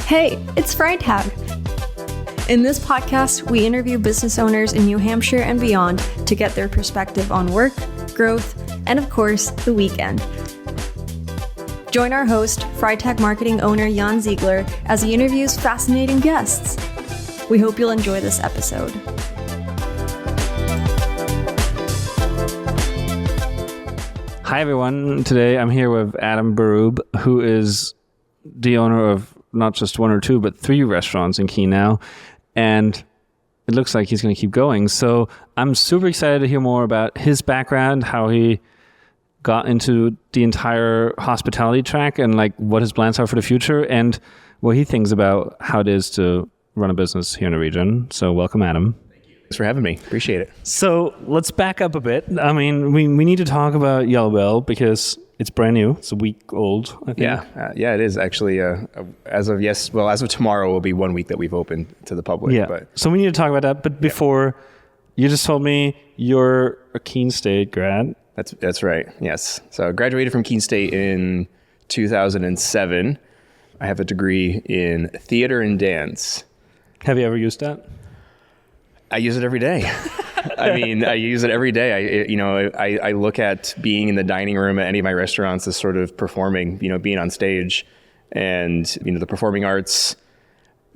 Hey, it's Freitag. In this podcast, we interview business owners in New Hampshire and beyond to get their perspective on work, growth, and of course, the weekend. Join our host, Freitag marketing owner Jan Ziegler, as he interviews fascinating guests. We hope you'll enjoy this episode. Hi everyone, today I'm here with Adam Berube, who is the owner of not just one or two, but 3 restaurants in Keene now, and it looks like he's going to keep going. So I'm super excited to hear more about his background, how he got into the entire hospitality track, and like what his plans are for the future, and what he thinks about how it is to run a business here in the region. So welcome, Adam. Thanks for having me. Appreciate it. So let's back up a bit. I mean, we need to talk about Yellowbell because it's brand new. It's a week old, I think. Yeah, it is actually. As of tomorrow will be 1 week that we've opened to the public. Yeah. So we need to talk about that. But before, you just told me you're a Keene State grad. That's right. Yes. So I graduated from Keene State in 2007. I have a degree in theater and dance. Have you ever used that? I use it every day. I mean, I use it every day. I look at being in the dining room at any of my restaurants as sort of performing, being on stage. And, the performing arts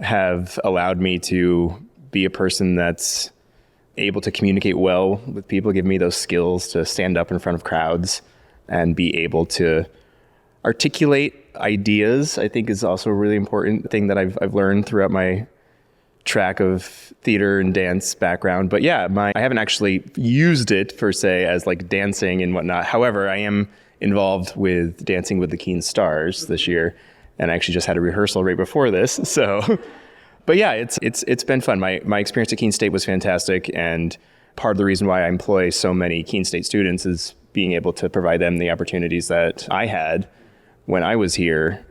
have allowed me to be a person that's able to communicate well with people, give me those skills to stand up in front of crowds and be able to articulate ideas. I think is also a really important thing that I've learned throughout my track of theater and dance background. But yeah, I haven't actually used it per se as like dancing and whatnot. However, I am involved with Dancing with the Keene Stars this year, and I actually just had a rehearsal right before this. So, but yeah, it's been fun. My experience at Keene State was fantastic, and part of the reason why I employ so many Keene State students is being able to provide them the opportunities that I had when I was here,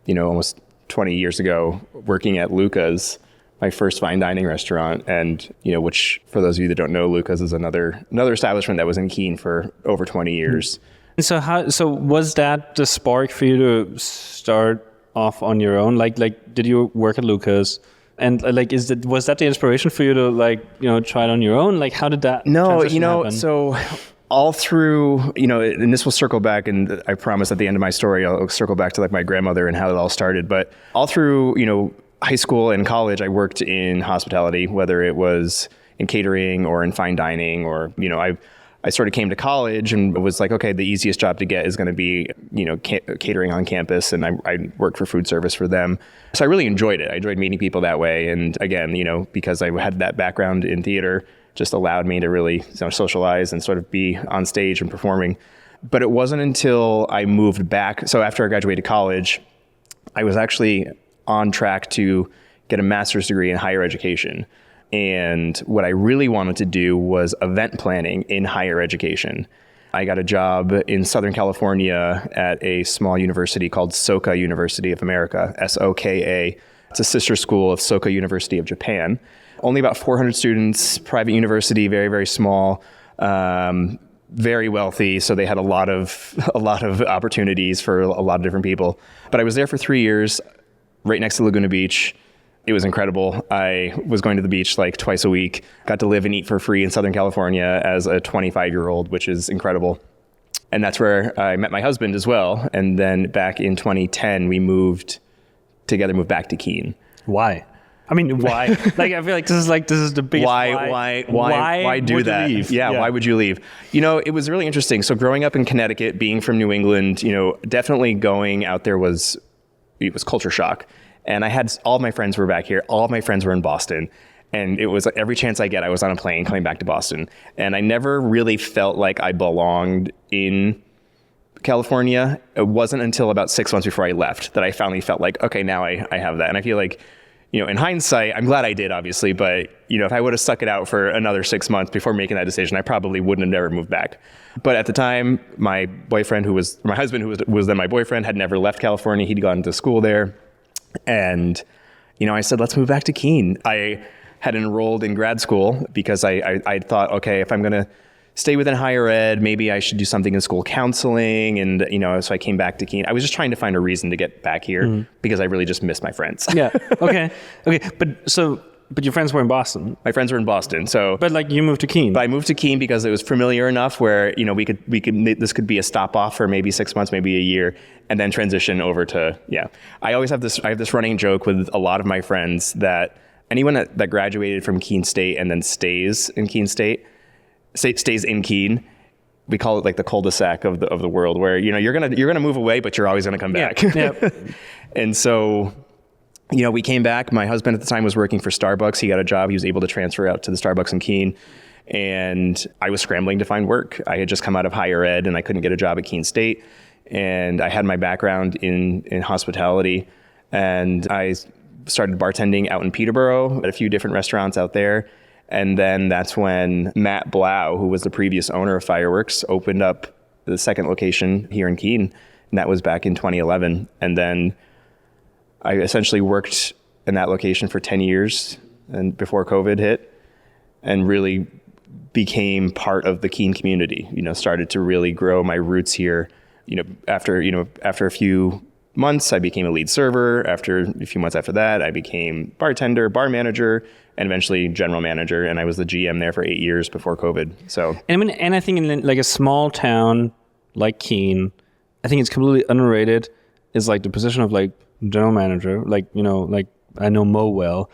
almost 20 years ago, working at Luca's, my first fine dining restaurant, and which for those of you that don't know, Luca's is another establishment that was in Keene for over 20 years. So was that the spark for you to start off on your own? Like did you work at Luca's, and was that the inspiration for you to try it on your own? Like how did that? No, happen? So all through, and this will circle back, and I promise at the end of my story I'll circle back to like my grandmother and how it all started. But all through high school and college, I worked in hospitality, whether it was in catering or in fine dining, or, I sort of came to college and was like, okay, the easiest job to get is going to be, catering on campus. And I worked for food service for them. So I really enjoyed it. I enjoyed meeting people that way. And again, because I had that background in theater, just allowed me to really socialize and sort of be on stage and performing. But it wasn't until I moved back. So after I graduated college, I was actually on track to get a master's degree in higher education. And what I really wanted to do was event planning in higher education. I got a job in Southern California at a small university called Soka University of America, SOKA. It's a sister school of Soka University of Japan. Only about 400 students, private university, very, very small, very wealthy. So they had a lot of opportunities for a lot of different people. But I was there for 3 years, right next to Laguna Beach. It was incredible. I was going to the beach like twice a week, got to live and eat for free in Southern California as a 25-year-old, which is incredible. And that's where I met my husband as well. And then back in 2010, we moved back to Keene. Why? I mean, why? Like, I feel like this is the biggest why do that? Leave? Yeah, why would you leave? It was really interesting. So growing up in Connecticut, being from New England, definitely going out there was culture shock. And I had all my friends were back here. All of my friends were in Boston. And it was like every chance I get, I was on a plane coming back to Boston. And I never really felt like I belonged in California. It wasn't until about 6 months before I left that I finally felt like, okay, now I have that. And I feel like, in hindsight, I'm glad I did, obviously. But, if I would have stuck it out for another 6 months before making that decision, I probably wouldn't have never moved back. But at the time, my husband, who was then my boyfriend, had never left California. He'd gone to school there. And, I said, let's move back to Keene. I had enrolled in grad school because I thought, okay, if I'm going to stay within higher ed. Maybe I should do something in school counseling. And, so I came back to Keene. I was just trying to find a reason to get back here because I really just miss my friends. Yeah. Okay. But your friends were in Boston. My friends were in Boston. But you moved to Keene. But I moved to Keene because it was familiar enough where, this could be a stop off for maybe 6 months, maybe a year, and then transition over to, I have this running joke with a lot of my friends that anyone that graduated from Keene State and then stays in Keene State, stays in Keene, we call it like the cul-de-sac of the world where, you're going to move away, but you're always going to come back. Yeah. And so, we came back. My husband at the time was working for Starbucks. He got a job. He was able to transfer out to the Starbucks in Keene. And I was scrambling to find work. I had just come out of higher ed and I couldn't get a job at Keene State. And I had my background in hospitality. And I started bartending out in Peterborough at a few different restaurants out there. And then that's when Matt Blau, who was the previous owner of Fireworks, opened up the second location here in Keene. And that was back in 2011. And then I essentially worked in that location for 10 years and before COVID hit, and really became part of the Keene community, started to really grow my roots here. After a few months, I became a lead server. After a few months after that, I became bartender, bar manager, and eventually general manager. And I was the GM there for 8 years before COVID. So, and I think in like a small town like Keene, I think it's completely underrated is like the position of like general manager, like I know Mo well,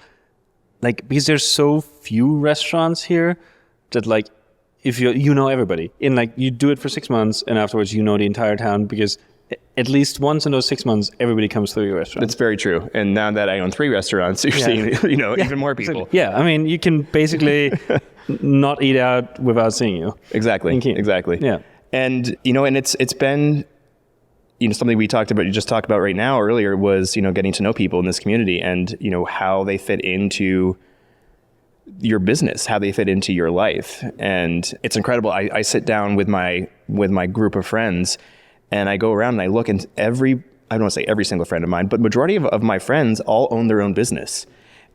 like because there's so few restaurants here that like if you know everybody and like you do it for 6 months and afterwards the entire town because at least once in those 6 months everybody comes through your restaurant. That's very true. And now that I own 3 restaurants, you're seeing even more people. Yeah, I mean you can basically not eat out without seeing you. Exactly. Yeah. And and it's been something you just talked about right now earlier was, getting to know people in this community and, how they fit into your business, how they fit into your life. And it's incredible. I sit down with my group of friends and I go around and I look, and I don't want to say every single friend of mine, but majority of my friends all own their own business.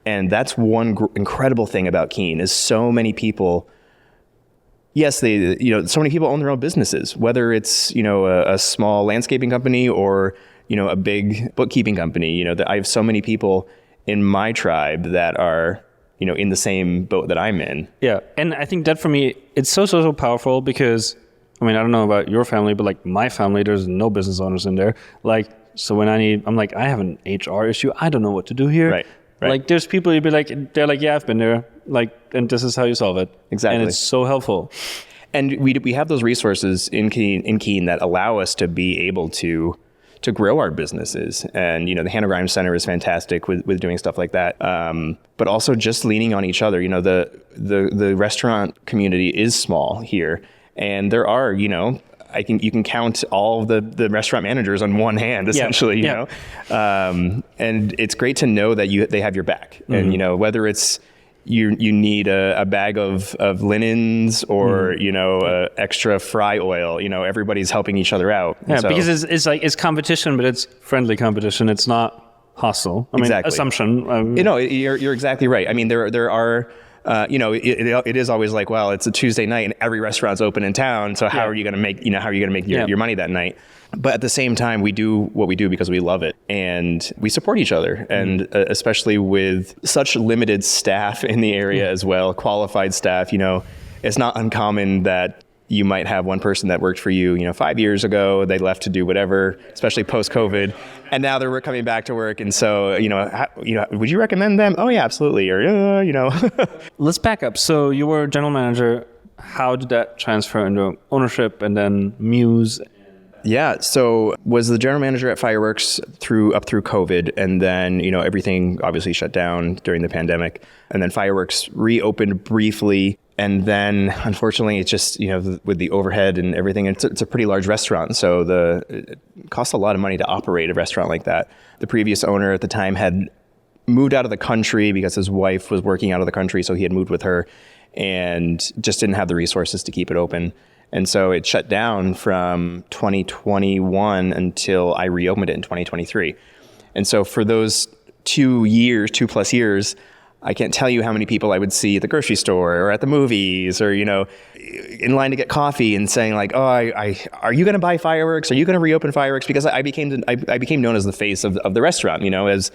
And that's one incredible thing about Keene is so many people. Yes, so many people own their own businesses, whether it's, a small landscaping company or, a big bookkeeping company, that I have so many people in my tribe that are, in the same boat that I'm in. Yeah. And I think that for me, it's so powerful because, I mean, I don't know about your family, but like my family, there's no business owners in there. Like, so when I'm like, I have an HR issue. I don't know what to do here. Right. Like there's people you'd be like, they're like, yeah, I've been there. Like, and this is how you solve it. Exactly. And it's so helpful. And we have those resources in Keene that allow us to be able to grow our businesses. And, the Hannah Grimes Center is fantastic with doing stuff like that. But also just leaning on each other. The restaurant community is small here. And there are, you can count all of the restaurant managers on one hand, essentially, you know. And it's great to know that they have your back. Mm-hmm. And, whether it's you need a bag of linens or, extra fry oil, everybody's helping each other out. Yeah, so, because it's competition, but it's friendly competition. It's not hostile. I mean, exactly. Assumption. You're exactly right. I mean, there are, it is always like, well, it's a Tuesday night and every restaurant's open in town. So how are you going to make, your money that night? But at the same time, we do what we do because we love it and we support each other. And especially with such limited staff in the area as well, qualified staff, it's not uncommon that you might have one person that worked for you, 5 years ago, they left to do whatever, especially post-COVID. And now they're coming back to work. And so, would you recommend them? Oh yeah, absolutely. Or, Let's back up. So you were general manager. How did that transfer into ownership and then Muse? Yeah, so was the general manager at Fireworks up through COVID, and then everything obviously shut down during the pandemic, and then Fireworks reopened briefly, and then unfortunately it's just with the overhead and everything, it's a pretty large restaurant, so it costs a lot of money to operate a restaurant like that. The previous owner at the time had moved out of the country because his wife was working out of the country, so he had moved with her, and just didn't have the resources to keep it open. And so it shut down from 2021 until I reopened it in 2023. And so for those 2 plus years, I can't tell you how many people I would see at the grocery store or at the movies or, in line to get coffee and saying like, oh, are you going to buy fireworks? Are you going to reopen fireworks? Because I became known as the face of the restaurant, as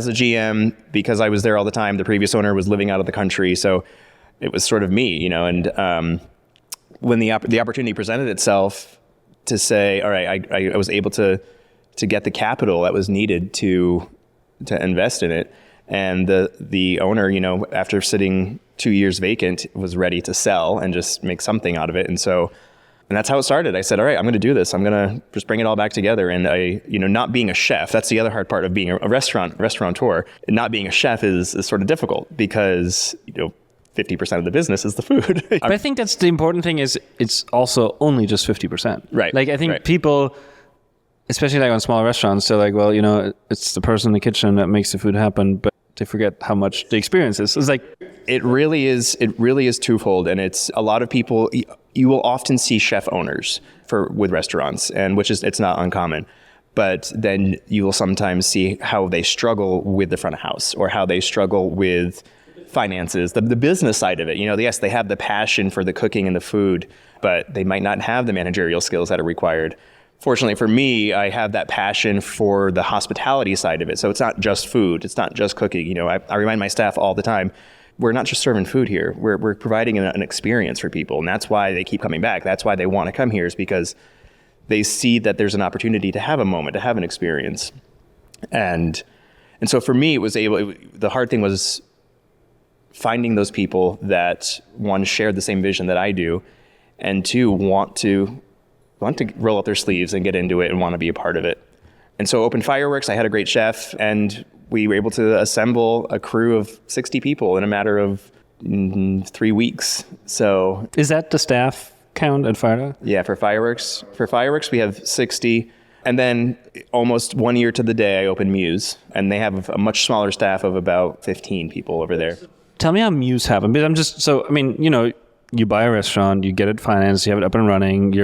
the GM, because I was there all the time. The previous owner was living out of the country. So it was sort of me, and when the opportunity presented itself to say, all right, I was able to get the capital that was needed to invest in it. And the owner, after sitting 2 years vacant, was ready to sell and just make something out of it. And that's how it started. I said, all right, I'm going to do this. I'm going to just bring it all back together. And not being a chef, that's the other hard part of being a restaurateur. Not being a chef is sort of difficult because, 50% of the business is the food. But I think that's the important thing is it's also only just 50%. Right. Like I think people, especially like on smaller restaurants, they're like, well, it's the person in the kitchen that makes the food happen, but they forget how much the experience is. It's like it really is twofold, and it's a lot of people. You will often see chef owners with restaurants, and it's not uncommon. But then you will sometimes see how they struggle with the front of house or how they struggle with finances, the business side of it. Yes, they have the passion for the cooking and the food, but they might not have the managerial skills that are required. Fortunately for me, I have that passion for the hospitality side of it. So it's not just food. It's not just cooking. I remind my staff all the time, we're not just serving food here. We're providing an experience for people. And that's why they keep coming back. That's why they want to come here, is because they see that there's an opportunity to have a moment, to have an experience. And so for me, the hard thing was finding those people that, one, shared the same vision that I do, and two, want to roll up their sleeves and get into it and want to be a part of it. And so Open Fireworks, I had a great chef, and we were able to assemble a crew of 60 people in a matter of 3 weeks. So is that the staff count at Freitag? Yeah, for fireworks. For fireworks, we have 60. And then almost 1 year to the day, I opened Muse, and they have a much smaller staff of about 15 people over there. Tell me how Muse happened. Because you buy a restaurant, you get it financed, you have it up and running,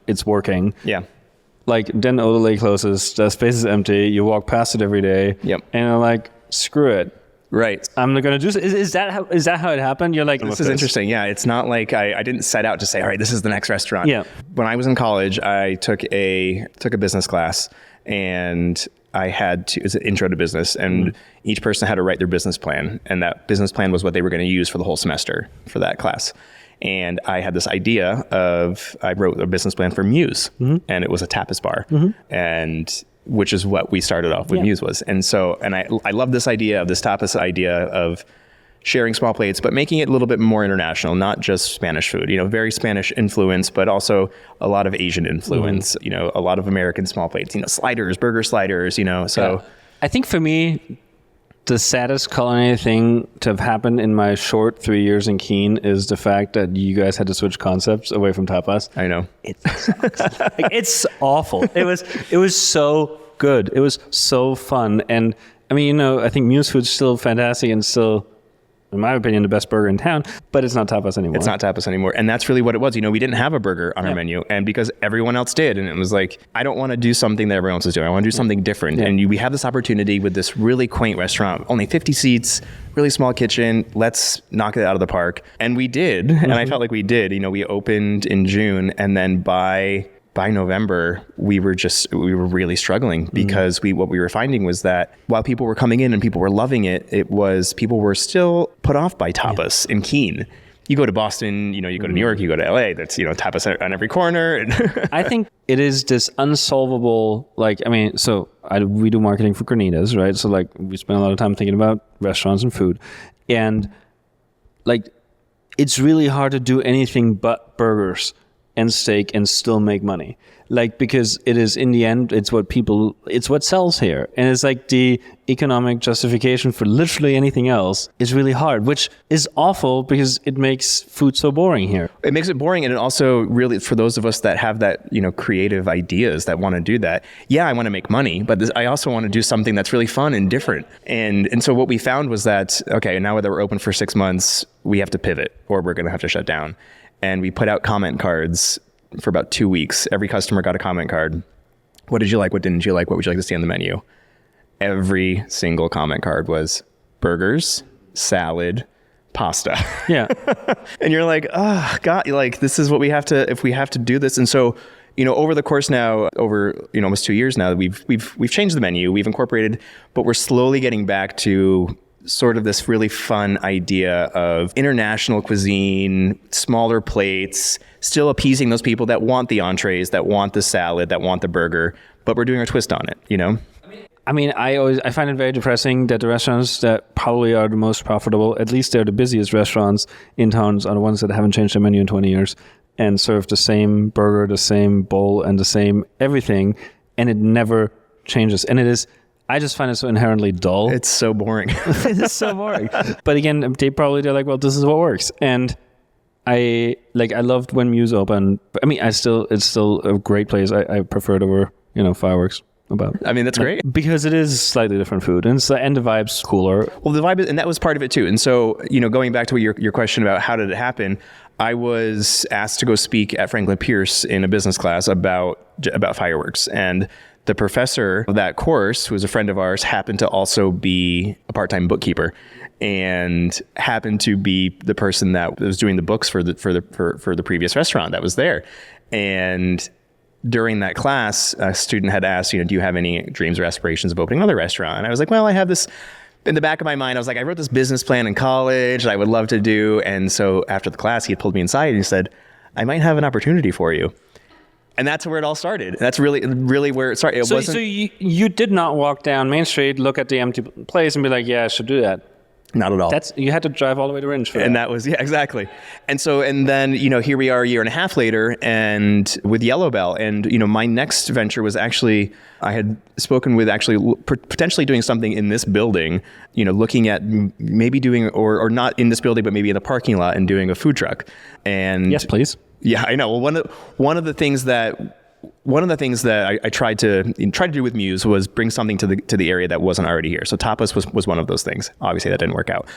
it's working. Yeah. Like, then Odelay closes, the space is empty, you walk past it every day. Yep. And you're like, screw it. Right. I'm not going to do this. Is that how it happened? You're like, this is interesting. Yeah. It's not like I didn't set out to say, all right, this is the next restaurant. Yeah. When I was in college, I took a business class, and it was an intro to business, and each person had to write their business plan. And that business plan was what they were going to use for the whole semester for that class. And I had this idea I wrote a business plan for Muse, and it was a tapas bar, and which is what we started off with. Muse was. And so, I love this idea of this tapas idea of sharing small plates, but making it a little bit more international, not just Spanish food, very Spanish influence, but also a lot of Asian influence, a lot of American small plates, sliders, burger sliders, so. Yeah. I think for me, the saddest culinary thing to have happened in my short 3 years in Keene is the fact that you guys had to switch concepts away from tapas. I know. It sucks. It's awful. It was so good. It was so fun. And I think Muse food's still fantastic and still, in my opinion, the best burger in town, but it's not tapas anymore. It's not tapas anymore. And that's really what it was. We didn't have a burger on our menu, and because everyone else did. And it was like, I don't want to do something that everyone else is doing. I want to do something different. Yeah. And we have this opportunity with this really quaint restaurant, only 50 seats, really small kitchen. Let's knock it out of the park. And we did. And I felt like we did. We opened in June, and then by November, we were really struggling because what we were finding was that while people were coming in and people were loving it, people were still put off by tapas in Keene. You go to Boston, you go to New York, you go to LA, that's, tapas on every corner. I think it is this unsolvable, we do marketing for Granitas, right? So we spend a lot of time thinking about restaurants and food. And it's really hard to do anything but burgers and steak and still make money. Because it is, in the end, it's what sells here. And it's like the economic justification for literally anything else is really hard, which is awful because it makes food so boring here. It makes it boring. And it also really, for those of us that have that, creative ideas that want to do that. Yeah, I want to make money, but I also want to do something that's really fun and different. And so what we found was that, okay, now that we're open for 6 months, we have to pivot or we're going to have to shut down. And we put out comment cards for about 2 weeks. Every customer got a comment card. What did you like? What didn't you like? What would you like to see on the menu? Every single comment card was, burgers, salad, pasta. Yeah. And you're like, oh God, like this is what we have to, if we have to do this. And so, over the course now, almost 2 years now, we've changed the menu, we've incorporated, but we're slowly getting back to sort of this really fun idea of international cuisine, smaller plates, still appeasing those people that want the entrees, that want the salad, that want the burger, but we're doing our twist on it, I mean, I find it very depressing that the restaurants that probably are the most profitable, at least they're the busiest restaurants in towns, are the ones that haven't changed their menu in 20 years and serve the same burger, the same bowl, and the same everything, and it never changes. And I just find it so inherently dull. It's so boring. It is so boring. But again, they're like, well, this is what works. And I loved when Muse opened. I mean, it's still a great place. I prefer it over, fireworks. I mean, that's great. Because it is slightly different food, and the vibe's cooler. Well, the vibe, and that was part of it too. And so, going back to your question about how did it happen, I was asked to go speak at Franklin Pierce in a business class about fireworks. And the professor of that course, who was a friend of ours, happened to also be a part-time bookkeeper, and happened to be the person that was doing the books for the previous restaurant that was there. And during that class, a student had asked, do you have any dreams or aspirations of opening another restaurant? And I was like, well, I have this in the back of my mind. I was like, I wrote this business plan in college that I would love to do. And so after the class, he had pulled me inside and he said, I might have an opportunity for you. And that's where it all started. That's really, really where it started. So you did not walk down Main Street, look at the empty place and be like, yeah, I should do that. Not at all. You had to drive all the way to Ringe for that. And that was, yeah, exactly. And then, here we are a year and a half later and with Yellowbell. And, my next venture was actually, I had spoken with actually potentially doing something in this building, looking at maybe doing, or not in this building, but maybe in the parking lot and doing a food truck. And yes, please. Yeah, I know. Well, one of the things that I tried to do with Muse was bring something to the area that wasn't already here. So tapas was one of those things. Obviously, that didn't work out.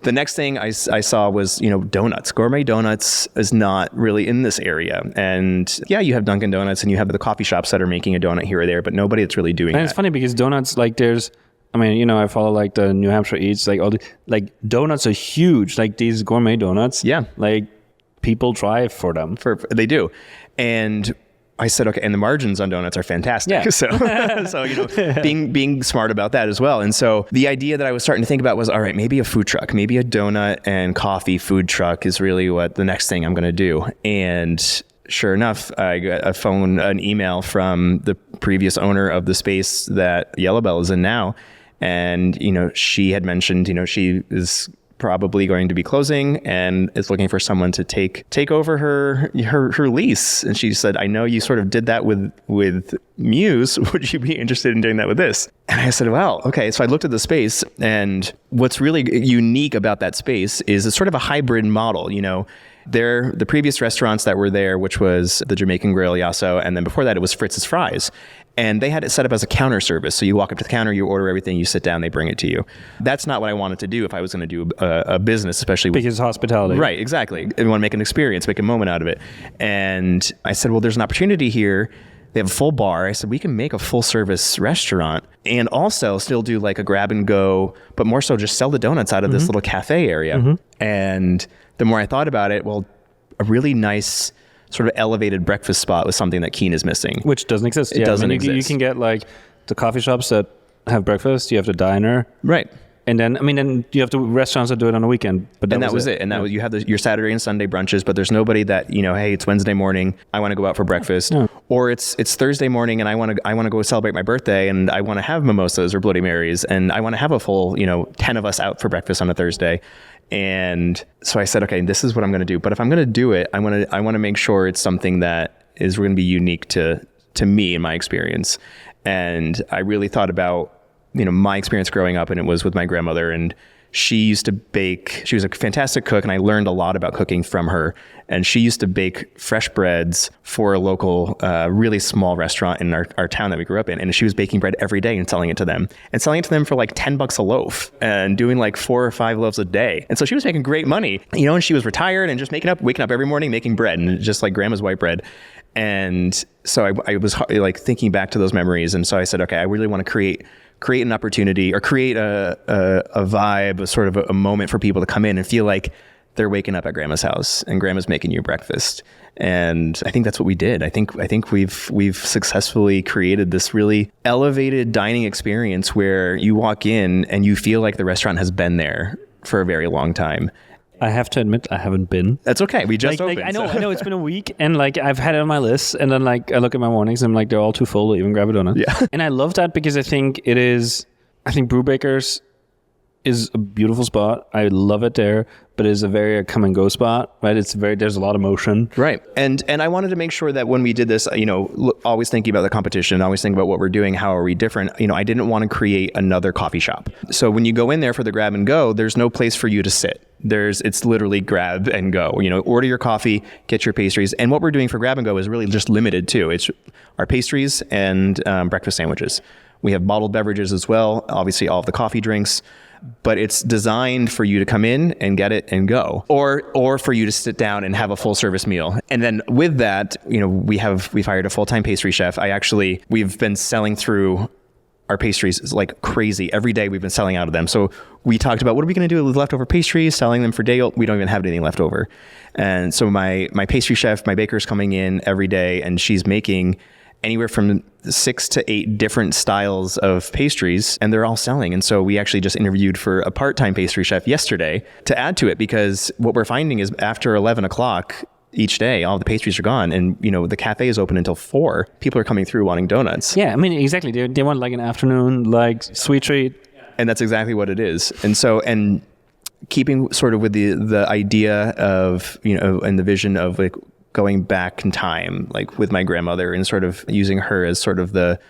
The next thing I saw was donuts. Gourmet donuts is not really in this area. And yeah, you have Dunkin' Donuts and you have the coffee shops that are making a donut here or there, but nobody that's really doing that. And it's funny because donuts, I follow like the New Hampshire Eats, donuts are huge. Like these gourmet donuts. Yeah. Like people drive for them. They do. And I said, okay, and the margins on donuts are fantastic. Yeah. So being smart about that as well. And so the idea that I was starting to think about was, all right, maybe a food truck, maybe a donut and coffee food truck is really what the next thing I'm going to do. And sure enough, I got an email from the previous owner of the space that Yellowbell is in now. And, she had mentioned, she is probably going to be closing and is looking for someone to take over her lease. And she said, I know you sort of did that with Muse. Would you be interested in doing that with this? And I said, well, okay. So I looked at the space, and what's really unique about that space is it's sort of a hybrid model. The previous restaurants that were there, which was the Jamaican Grill, Yasso, and then before that it was Fritz's Fries. And they had it set up as a counter service. So you walk up to the counter, you order everything, you sit down, they bring it to you. That's not what I wanted to do if I was going to do a business, especially because hospitality. Right, exactly. We want to make an experience, make a moment out of it. And I said, well, there's an opportunity here. They have a full bar. I said, we can make a full service restaurant and also still do like a grab and go, but more so just sell the donuts out of this little cafe area. Mm-hmm. And the more I thought about it, well, a really nice sort of elevated breakfast spot was something that Keene is missing. Which doesn't exist. It doesn't exist. You can get like the coffee shops that have breakfast, you have the diner. Right. And then you have the restaurants that do it on the weekend. But that was it. And that was, you have your Saturday and Sunday brunches, but there's nobody that, hey, it's Wednesday morning, I want to go out for breakfast. No. Or it's Thursday morning and I want to go celebrate my birthday and I want to have mimosas or Bloody Marys and I want to have a full, 10 of us out for breakfast on a Thursday. And so I said, okay, this is what I'm going to do. But if I'm going to do it, I want to make sure it's something that is going to be unique to me and my experience. And I really thought about, my experience growing up, and it was with my grandmother, and she used to bake. She was a fantastic cook, and I learned a lot about cooking from her. And she used to bake fresh breads for a local, really small restaurant in our town that we grew up in. And she was baking bread every day and selling it to them for like $10 a loaf and doing like 4 or 5 loaves a day. And so she was making great money, and she was retired and just waking up every morning, making bread, and just like grandma's white bread. And so I was like thinking back to those memories. And so I said, okay, I really want to create create an opportunity or create a vibe, a sort of a moment for people to come in and feel like they're waking up at grandma's house and grandma's making you breakfast. And I think that's what we did. I think we've successfully created this really elevated dining experience where you walk in and you feel like the restaurant has been there for a very long time. I have to admit, I haven't been. That's okay. We just opened. I know it's been a week, and like I've had it on my list, and then like I look at my mornings, and I'm like, they're all too full to even grab a donut. Yeah. And I love that because I think Brewbakers is a beautiful spot. I love it there, but it's a very come and go spot, right? There's a lot of motion. Right. And I wanted to make sure that when we did this, always thinking about the competition, always thinking about what we're doing, how are we different? I didn't want to create another coffee shop. So when you go in there for the grab and go, there's no place for you to sit. It's literally grab and go, order your coffee, get your pastries. And what we're doing for grab and go is really just limited to, it's our pastries and breakfast sandwiches. We have bottled beverages as well. Obviously all of the coffee drinks, but it's designed for you to come in and get it and go, or for you to sit down and have a full service meal. And then with that, we've hired a full-time pastry chef. We've been selling through our pastries like crazy. Every day we've been selling out of them. So we talked about what are we going to do with leftover pastries, selling them for day old. We don't even have anything left over. And so my pastry chef, my baker's coming in every day, and she's making anywhere from 6 to 8 different styles of pastries, and they're all selling. And so we actually just interviewed for a part-time pastry chef yesterday to add to it, because what we're finding is after 11 o'clock each day, all the pastries are gone, and the cafe is open until 4. People are coming through wanting donuts. Yeah, I mean, exactly. They want like an afternoon, like sweet treat. And that's exactly what it is. And keeping sort of with the idea of, and the vision of like going back in time, like with my grandmother, and sort of using her as sort of the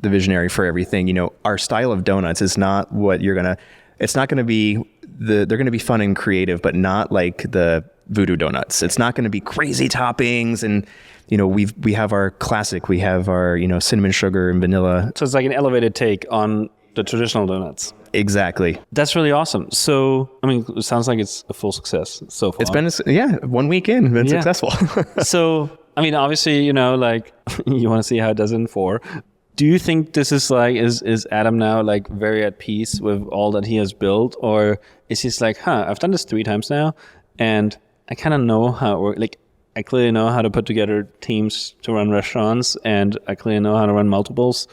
visionary for everything. Our style of donuts is not what it's not going to be they're going to be fun and creative, but not like the voodoo donuts. It's not going to be crazy toppings. And, we have our classic, we have our, cinnamon sugar and vanilla. So it's like an elevated take on the traditional donuts. Exactly. That's really awesome. So, I mean, it sounds like it's a full success so far. It's been, 1 week in, been successful. So, I mean, obviously, like you want to see how it does in 4. Do you think this is like, is Adam now like very at peace with all that he has built? Or is he like, I've done this 3 times now and I kind of know how it works. Like, I clearly know how to put together teams to run restaurants, and I clearly know how to run multiples.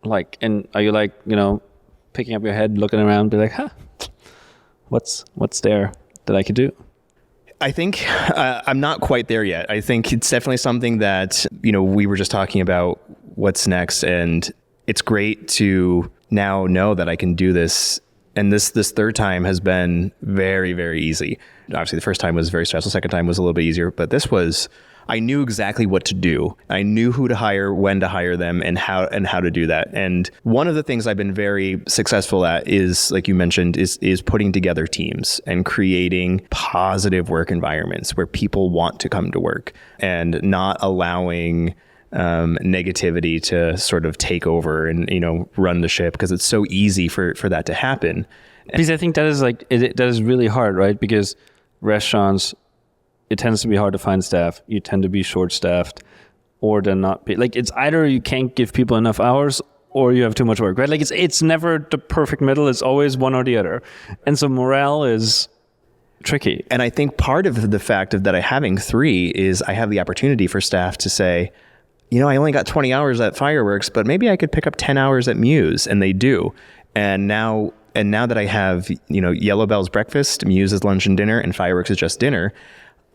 Like, and are you like, picking up your head, looking around, be like, what's there that I could do? I think I'm not quite there yet. I think it's definitely something that, we were just talking about what's next, and it's great to now know that I can do this. And this third time has been very, very easy. Obviously, the first time was very stressful. Second time was a little bit easier, but I knew exactly what to do. I knew who to hire, when to hire them, and how to do that. And one of the things I've been very successful at is, like you mentioned, is putting together teams and creating positive work environments where people want to come to work, and not allowing negativity to sort of take over and, run the ship, because it's so easy for that to happen. Because I think that is that is really hard, right? Because restaurants, it tends to be hard to find staff. You tend to be short-staffed, or they're not paid. Like, it's either you can't give people enough hours, or you have too much work, right? Like, it's never the perfect middle. It's always one or the other. And so morale is tricky. And I think part of the fact of that having 3 is I have the opportunity for staff to say, I only got 20 hours at Fireworks, but maybe I could pick up 10 hours at Muse, and they do. And now that I have, Yellowbell's breakfast, Muse is lunch and dinner, and Fireworks is just dinner,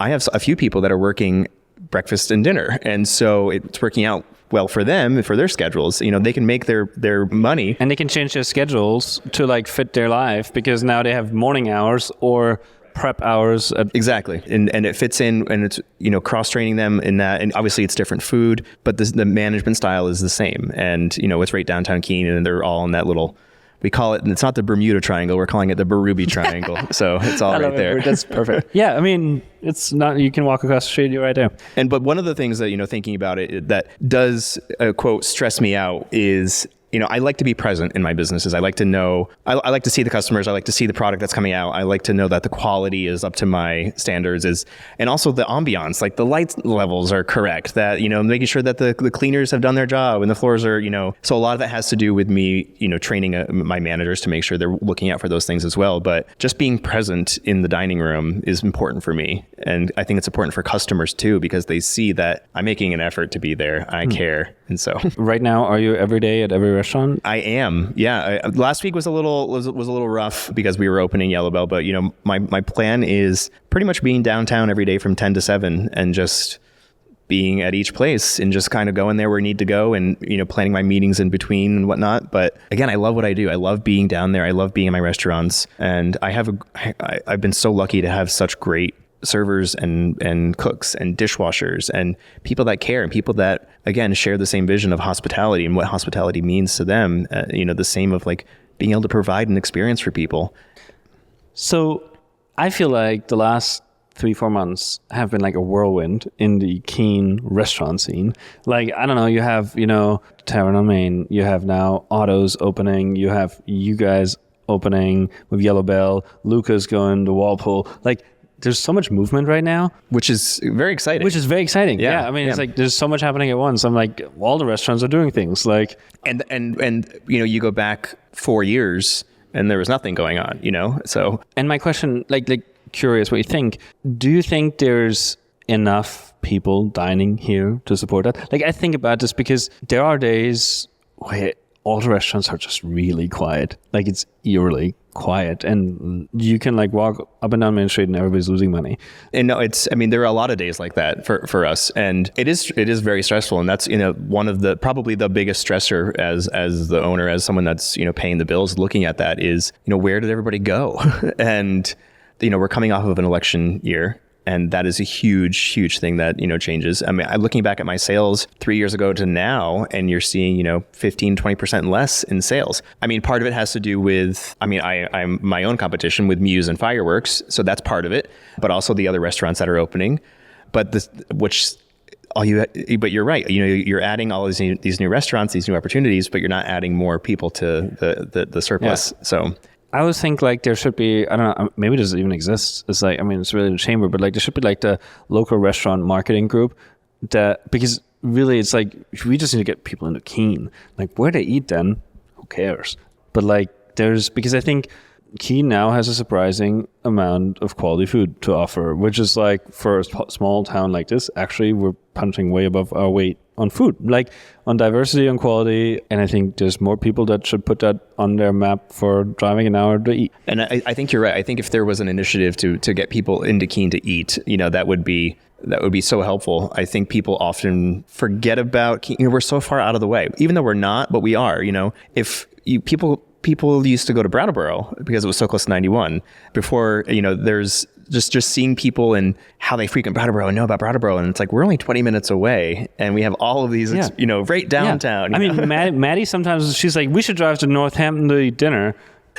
I have a few people that are working breakfast and dinner. And so it's working out well for them and for their schedules. They can make their money. And they can change their schedules to like fit their life, because now they have morning hours or prep hours. Exactly. And it fits in, and it's, cross-training them in that. And obviously it's different food, but the management style is the same. And, it's right downtown Keene, and they're all in that little, we call it, and it's not the Bermuda Triangle, we're calling it the Berube Triangle. So it's all right there. That's perfect. Yeah, I mean, it's not, you can walk across the street, you're right there. But one of the things that, thinking about it, that does, quote, stress me out is I like to be present in my businesses. I like to know, I like to see the customers. I like to see the product that's coming out. I like to know that the quality is up to my standards, and also the ambiance, like the light levels are correct, that, making sure that the cleaners have done their job and the floors are, so a lot of that has to do with me, training my managers to make sure they're looking out for those things as well. But just being present in the dining room is important for me. And I think it's important for customers too, because they see that I'm making an effort to be there. I care. And so right now, are you every day at every restaurant? I am. Yeah. Last week was a little rough because we were opening Yellowbell, but my plan is pretty much being downtown every day from 10 to 7 and just being at each place and just kind of going there where I need to go and, planning my meetings in between and whatnot. But again, I love what I do. I love being down there. I love being in my restaurants. And I've been so lucky to have such great servers and cooks and dishwashers and people that care and people that, again, share the same vision of hospitality and what hospitality means to them. The same of like being able to provide an experience for people. So I feel like the last 3-4 months have been like a whirlwind in the Keene restaurant scene. Like, I don't know, you have, Tavern on Main, you have now Otto's opening, you have you guys opening with Yellowbell, Luca's going to Walpole. Like, there's so much movement right now, which is very exciting. Yeah. I mean, it's like there's so much happening at once. I'm like, all the restaurants are doing things like, and you go back 4 years and there was nothing going on, So, and my question, like curious what you think. Do you think there's enough people dining here to support that? Like, I think about this because there are days where all the restaurants are just really quiet. Like, it's eerily quiet, and you can like walk up and down Main Street and everybody's losing money. And no, there are a lot of days like that for us, and it is very stressful. And that's one of the probably the biggest stressor as the owner, as someone that's paying the bills, looking at that is where did everybody go? And we're coming off of an election year. And that is a huge thing that, changes. I mean, I'm looking back at my sales 3 years ago to now, and you're seeing, 15, 20% less in sales. I mean, part of it has to do with, I'm my own competition with Muse and Fireworks. So that's part of it, but also the other restaurants that are opening. But you're right. You're adding all these new restaurants, these new opportunities, but you're not adding more people to the surplus. Yeah. So I always think like there should be, I don't know, maybe it doesn't even exist. It's like, it's really the chamber, but like there should be like the local restaurant marketing group because really it's like, we just need to get people into Keene. Like where they eat then, who cares? But like because I think Keene now has a surprising amount of quality food to offer, which is like for a small town like this, actually we're punching way above our weight on food, like on diversity, on quality. And I think there's more people that should put that on their map for driving an hour to eat. And I think you're right. I think if there was an initiative to get people into Keene to eat, that would be so helpful. I think people often forget about Keene. We're so far out of the way, even though we're not, but we are. If people used to go to Brattleboro because it was so close to 91 before, there's just seeing people and how they frequent Brattleboro and know about Brattleboro. And it's like, we're only 20 minutes away and we have all of these, right downtown. Yeah. I mean, Maddie sometimes she's like, we should drive to Northampton to eat dinner.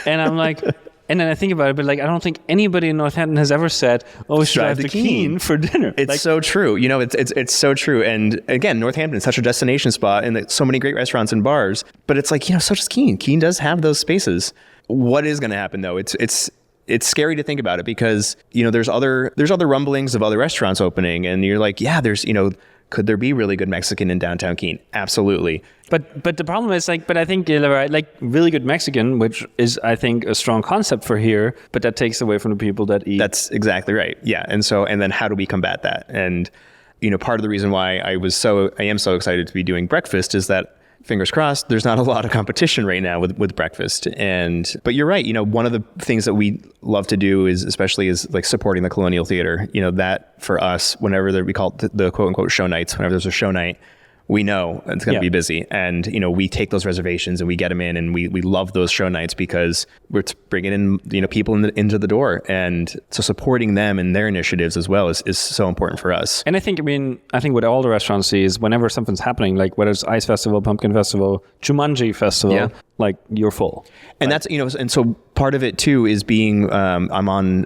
And I'm like, and then I think about it, but like, I don't think anybody in Northampton has ever said, oh, we should drive to Keene for dinner. It's so true. It's so true. And again, Northampton is such a destination spot and so many great restaurants and bars, but it's like, so does Keene. Keene does have those spaces. What is going to happen though? It's scary to think about it because, there's other rumblings of other restaurants opening and you're like, yeah, there's, could there be really good Mexican in downtown Keene? Absolutely. But the problem is but I think you're right, like really good Mexican, which is, I think, a strong concept for here, but that takes away from the people that eat. That's exactly right. Yeah. And then how do we combat that? And, part of the reason why I am so excited to be doing breakfast is that, fingers crossed, there's not a lot of competition right now with breakfast. But you're right. One of the things that we love to do is like supporting the Colonial Theater. That for us, whenever we call it the quote unquote show nights, whenever there's a show night, we know it's going to be busy. And, we take those reservations and we get them in and we love those show nights because we're bringing in, people into the door. And so supporting them and their initiatives as well is so important for us. And I think what all the restaurants see is whenever something's happening, like whether it's Ice Festival, Pumpkin Festival, Jumanji Festival, like you're full. And that's, and so part of it too is being, I'm on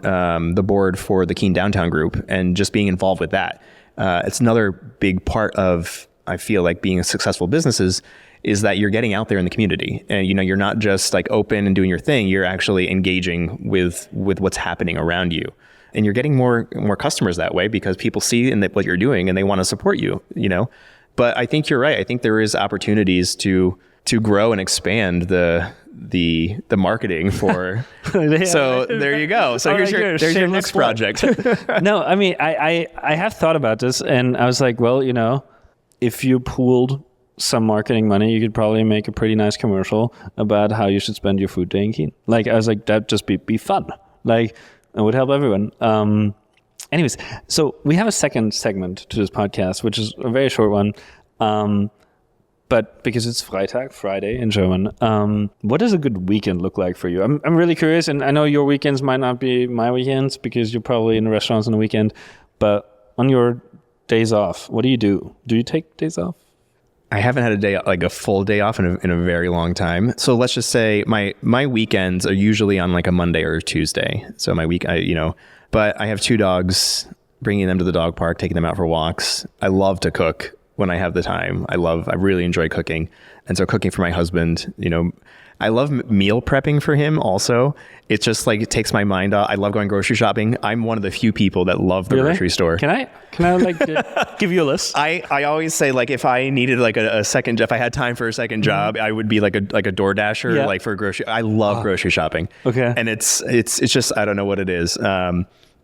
the board for the Keene Downtown Group and just being involved with that. It's another big part of I feel like being a successful businesses is that you're getting out there in the community, and you're not just like open and doing your thing. You're actually engaging with what's happening around you, and you're getting more customers that way because people see what you're doing and they want to support you. But I think you're right. I think there is opportunities to grow and expand the marketing for. So there you go. So there's your next project. No, I mean I have thought about this, and I was like, well, if you pooled some marketing money, you could probably make a pretty nice commercial about how you should spend your food day in Keene. Like, I was like, that'd just be fun. Like, it would help everyone. Anyways, so we have a second segment to this podcast, which is a very short one. But because it's Freitag, Friday in German, what does a good weekend look like for you? I'm really curious, and I know your weekends might not be my weekends because you're probably in the restaurants on the weekend, but on your days off, what do you do? Do you take days off? I haven't had a full day off in a very long time. So let's just say my weekends are usually on like a Monday or a Tuesday. So but I have 2 dogs, bringing them to the dog park, taking them out for walks. I love to cook when I have the time. I really enjoy cooking. And so cooking for my husband, I love meal prepping for him also. It's just like, it takes my mind off. I love going grocery shopping. I'm one of the few people that love the grocery store. Can I give you a list? I always say, like, if I needed like a second, if I had time for a second job, I would be like a door dasher, like for grocery. I love grocery shopping. Okay. And it's just, I don't know what it is.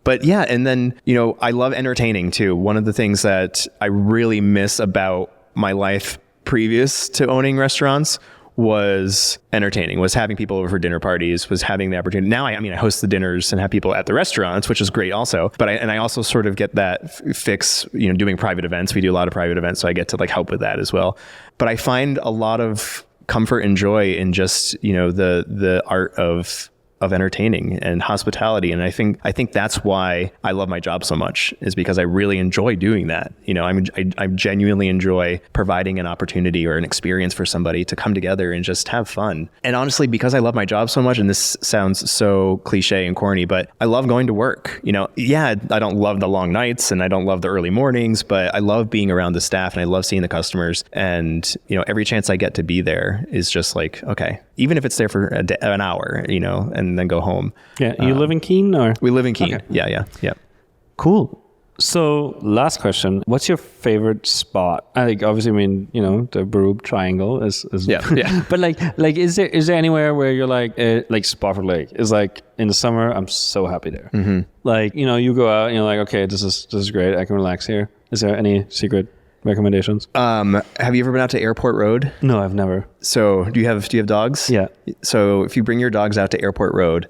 But yeah, and then, I love entertaining too. One of the things that I really miss about my life previous to owning restaurants was entertaining, was having people over for dinner parties, was having the opportunity. Now, I host the dinners and have people at the restaurants, which is great also. But I also sort of get that fix, doing private events. We do a lot of private events, so I get to like help with that as well. But I find a lot of comfort and joy in just, the art of entertaining and hospitality. And I think that's why I love my job so much, is because I really enjoy doing that. I genuinely enjoy providing an opportunity or an experience for somebody to come together and just have fun. And honestly, because I love my job so much, and this sounds so cliche and corny, but I love going to work. I don't love the long nights and I don't love the early mornings, but I love being around the staff and I love seeing the customers. And, every chance I get to be there is just like, okay, even if it's there for an hour, and then go home. Yeah. You live in Keene, or? We live in Keene. Okay. Yeah. Cool. So last question, what's your favorite spot? I think obviously, the Berube triangle is yeah. But like, is there anywhere where you're like Spofford Lake is like, in the summer, I'm so happy there. Mm-hmm. Like, you go out and you're like, okay, this is great. I can relax here. Is there any secret recommendations? Have you ever been out to Airport Road? No, I've never. So do you have dogs? Yeah. So if you bring your dogs out to Airport Road,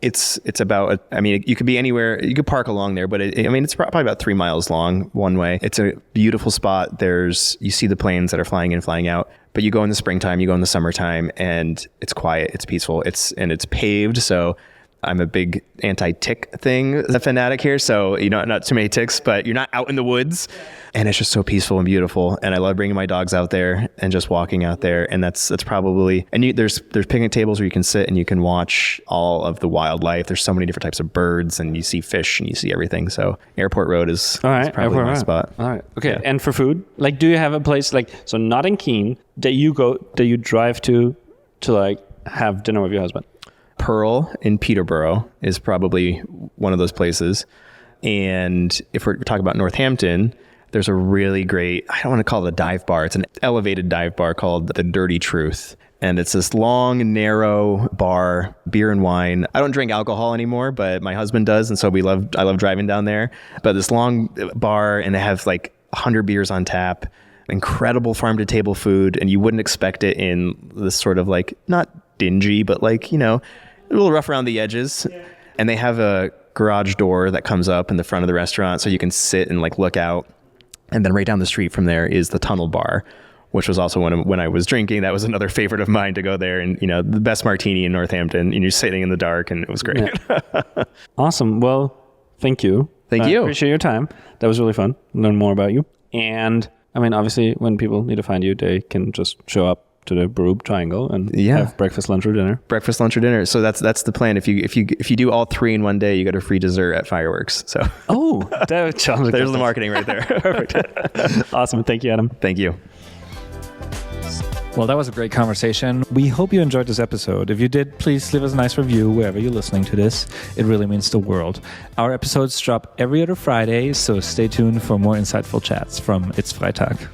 it's about, you could be anywhere, you could park along there, but it's probably about 3 miles long one way. It's a beautiful spot. You see the planes that are flying in, flying out, but you go in the springtime, you go in the summertime, and it's quiet, it's peaceful, it's paved. So I'm a big anti-tick fanatic here. So, not too many ticks, but you're not out in the woods, and it's just so peaceful and beautiful. And I love bringing my dogs out there and just walking out there. And that's probably, and there's picnic tables where you can sit and you can watch all of the wildlife. There's so many different types of birds, and you see fish and you see everything. So Airport Road is probably my spot. All right. Okay. Yeah. And for food, like, do you have a place so not in Keene that you drive to like have dinner with your husband? Pearl in Peterborough is probably one of those places. And if we're talking about Northampton, there's a really great, I don't want to call it a dive bar. It's an elevated dive bar called The Dirty Truth. And it's this long, narrow bar, beer and wine. I don't drink alcohol anymore, but my husband does. And so I love driving down there. But this long bar, and they have like 100 beers on tap, incredible farm to table food. And you wouldn't expect it in this sort of like, not dingy, but like, a little rough around the edges. Yeah. And they have a garage door that comes up in the front of the restaurant, so you can sit and like look out. And then right down the street from there is the Tunnel Bar, which was also when I was drinking. That was another favorite of mine, to go there, and the best martini in Northampton, and you're sitting in the dark, and it was great. Yeah. Awesome. Well, thank you. Thank you. Appreciate your time. That was really fun. Learn more about you. And obviously when people need to find you, they can just show up to the Berube Triangle and have breakfast, lunch, or dinner. Breakfast, lunch, or dinner. So that's the plan. If you do all three in one day, you get a free dessert at fireworks. So that sounds like there's the marketing right there. Perfect. Awesome. Thank you, Adam. Thank you. Well, that was a great conversation. We hope you enjoyed this episode. If you did, please leave us a nice review wherever you're listening to this. It really means the world. Our episodes drop every other Friday, so stay tuned for more insightful chats from It's Freitag.